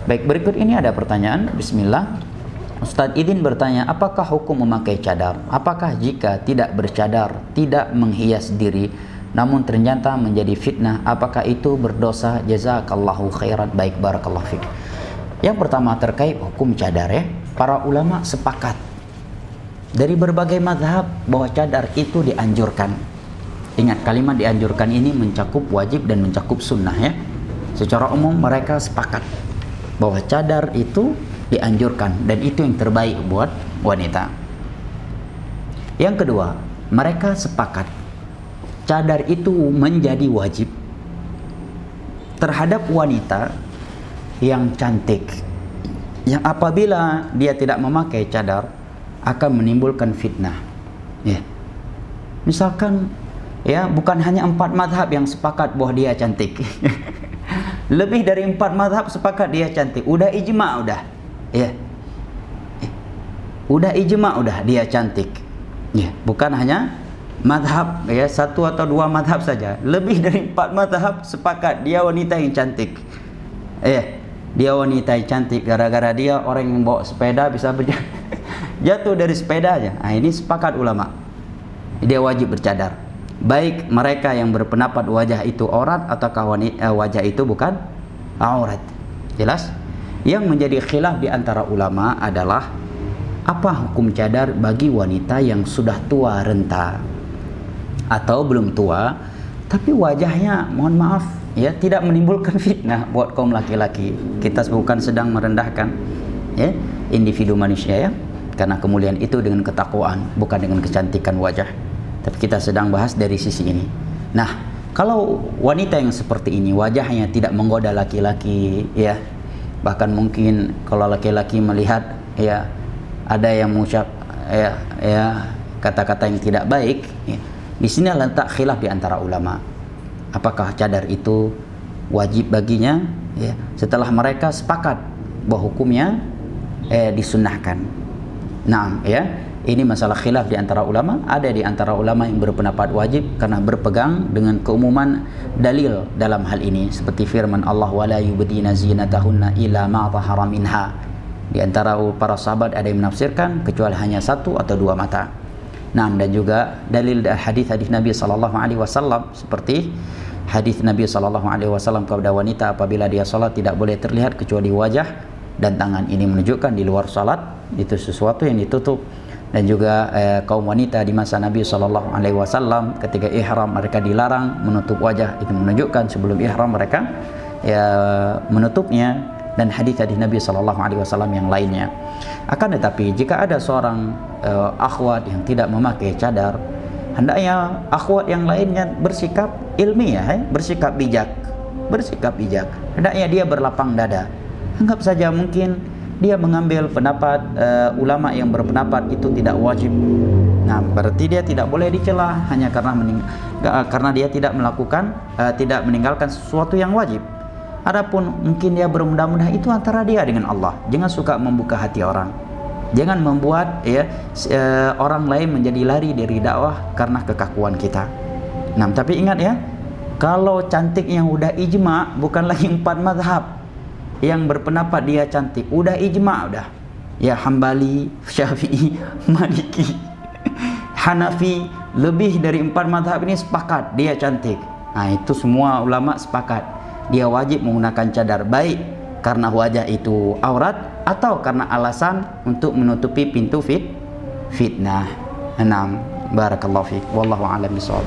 Baik, berikut ini ada pertanyaan. Bismillah. Ustadz Idin bertanya, apakah hukum memakai cadar? Apakah jika tidak bercadar, tidak menghias diri, namun ternyata menjadi fitnah, apakah itu berdosa? Jazakallahu khairan. Baik, barakallahu fiik. Yang pertama terkait hukum cadar ya. Para ulama sepakat dari berbagai mazhab bahwa cadar itu dianjurkan. Ingat, kalimat dianjurkan ini mencakup wajib dan mencakup sunnah ya. Secara umum mereka sepakat bahwa cadar itu dianjurkan dan itu yang terbaik buat wanita. Yang kedua, mereka sepakat cadar itu menjadi wajib terhadap wanita yang cantik, yang apabila dia tidak memakai cadar akan menimbulkan fitnah. Ya. Misalkan ya, bukan hanya 4 mazhab yang sepakat bahwa dia cantik. Lebih dari 4 mazhab sepakat dia cantik. Udah ijma udah. Ya. Udah ijma udah dia cantik. Ya, bukan hanya mazhab ya, 1 atau 2 mazhab saja. Lebih dari 4 mazhab sepakat dia wanita yang cantik. Ya. Dia wanita yang cantik gara-gara dia orang yang bawa sepeda bisa jatuh dari sepeda aja. Nah, ini sepakat ulama. Dia wajib bercadar. Baik mereka yang berpendapat wajah itu aurat ataukah wajah itu bukan aurat. Jelas? Yang menjadi khilaf di antara ulama adalah apa hukum cadar bagi wanita yang sudah tua renta atau belum tua tapi wajahnya mohon maaf ya tidak menimbulkan fitnah buat kaum laki-laki. Kita bukan sedang merendahkan ya individu manusia ya, karena kemuliaan itu dengan ketakwaan bukan dengan kecantikan wajah. Tapi kita sedang bahas dari sisi ini. Nah, kalau wanita yang seperti ini wajahnya tidak menggoda laki-laki ya, bahkan mungkin kalau laki-laki melihat ya ada yang mengucap ya kata-kata yang tidak baik ya, di sini letak khilaf di antara ulama. Apakah cadar itu wajib baginya ya, setelah mereka sepakat bahwa hukumnya disunnahkan. Nah, ya. Ini masalah khilaf di antara ulama. Ada di antara ulama yang berpendapat wajib karena berpegang dengan keumuman dalil dalam hal ini, seperti firman Allah wala yubdina zinatahunna illa ma dhahara minha. Di antara para sahabat ada yang menafsirkan kecuali hanya 1 atau 2 mata. Nah, dan juga dalil hadis-hadis Nabi sallallahu alaihi wasallam seperti hadis Nabi sallallahu alaihi wasallam kepada wanita apabila dia salat tidak boleh terlihat kecuali wajah dan tangan. Ini menunjukkan di luar salat itu sesuatu yang ditutup. Dan juga kaum wanita di masa Nabi sallallahu alaihi wasallam ketika ihram mereka dilarang menutup wajah, itu menunjukkan sebelum ihram mereka ya menutupnya, dan hadis-hadis Nabi sallallahu alaihi wasallam yang lainnya. Akan tetapi jika ada seorang akhwat yang tidak memakai cadar, hendaknya akhwat yang lainnya bersikap ilmiah, bersikap bijak. Hendaknya dia berlapang dada. Anggap saja mungkin dia mengambil pendapat ulama yang berpendapat itu tidak wajib. Nah, berarti dia tidak boleh dicela hanya karena dia tidak melakukan tidak meninggalkan sesuatu yang wajib. Adapun mungkin dia bermudah-mudah, itu antara dia dengan Allah. Jangan suka membuka hati orang. Jangan membuat ya orang lain menjadi lari dari dakwah karena kekakuan kita. Nah, tapi ingat ya, kalau cantik yang udah ijma, bukan lagi 4 mazhab yang berpendapat dia cantik, udah ijma udah ya, Hambali, Syafi'i, Maliki, Hanafi, lebih dari 4 mazhab ini sepakat dia cantik. Nah, itu semua ulama sepakat dia wajib menggunakan cadar, baik karena wajah itu aurat atau karena alasan untuk menutupi pintu fitnah. Enam, barakallahu fiik, wallahu a'lam bishawab.